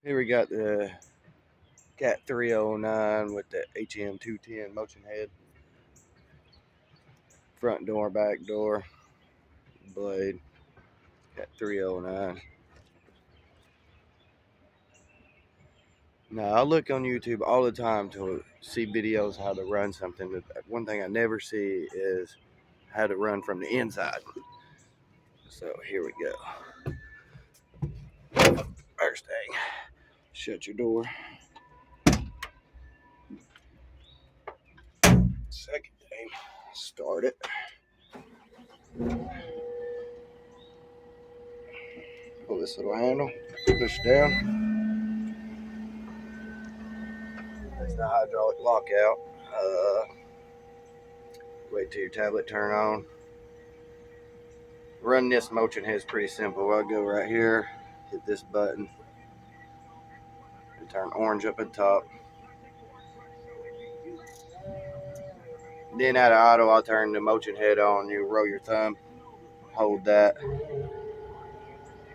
Here we got the Cat 309 with the HM 210 motion head. Front door, back door, blade. Cat 309. Now I look on YouTube all the time to see videos how to run something. But one thing I never see is how to run from the inside. So here we go. First thing, shut your door. Second thing, start it. Pull this little handle, push down. There's the hydraulic lockout. Wait till your tablet turn on. Run this motion head is pretty simple. I'll go right here, hit this button, and turn orange up at the top. Then out of auto, I'll turn the motion head on. You roll your thumb, hold that,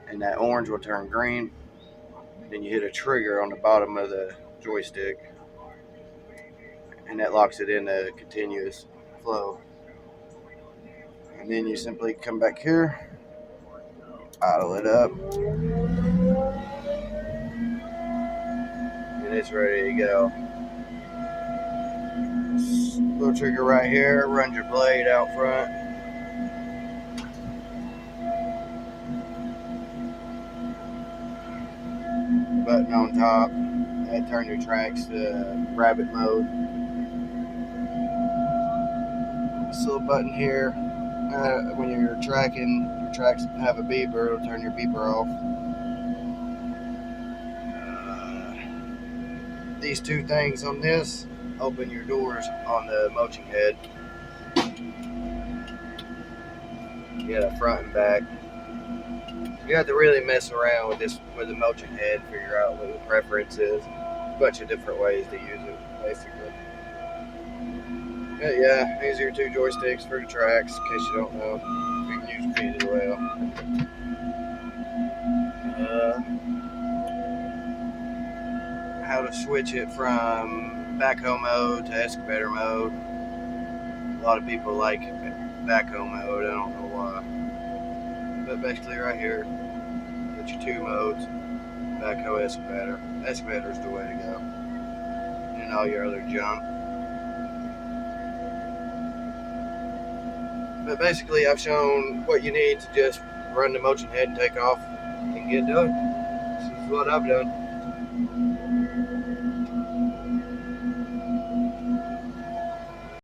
and that orange will turn green. Then you hit a trigger on the bottom of the joystick, and that locks it in a continuous flow. And then you simply come back here, idle it up, and it's ready to go. Little trigger right here, runs your blade out front. Button on top, that turn your tracks to rabbit mode. This little button here, when you're tracking, your tracks have a beeper, it'll turn your beeper off. These two things on this open your doors on the motion head. You got a front and back. You have to really mess around with this with the motion head, figure out what the preference is. A bunch of different ways to use it, basically. But yeah, these are your two joysticks for the tracks, in case you don't know. You can use them either way. How to switch it from backhoe mode to excavator mode. A lot of people like backhoe mode, I don't know why. But basically right here, got your two modes, backhoe, excavator. Excavator's the way to go. And all your other junk. But basically I've shown what you need to just run the motion head and take off and get done. This is what I've done.